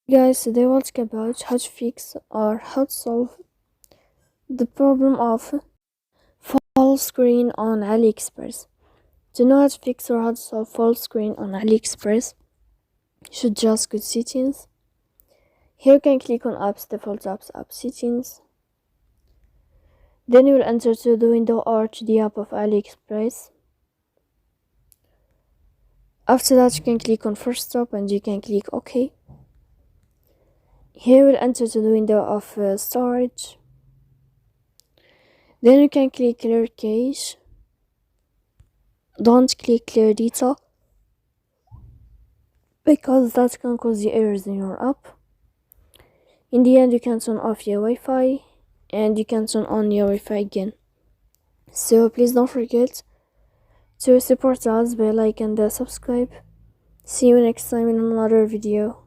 Guys, today we'll talk about how to fix or how to solve the problem of full screen on AliExpress. To know how to fix or how to solve full screen on AliExpress, you should just go to settings. Here you can click on apps, default apps, app settings. Then you will enter to the window or to the app of AliExpress. After that, you can click on first stop and you can click OK. Here we'll enter to the window of storage. Then you can click clear cache. Don't click clear data because that can cause the errors in your app. In the end, you can turn off your Wi-Fi and you can turn on your Wi-Fi again. So please don't forget to support us by like and subscribe. See you next time in another video.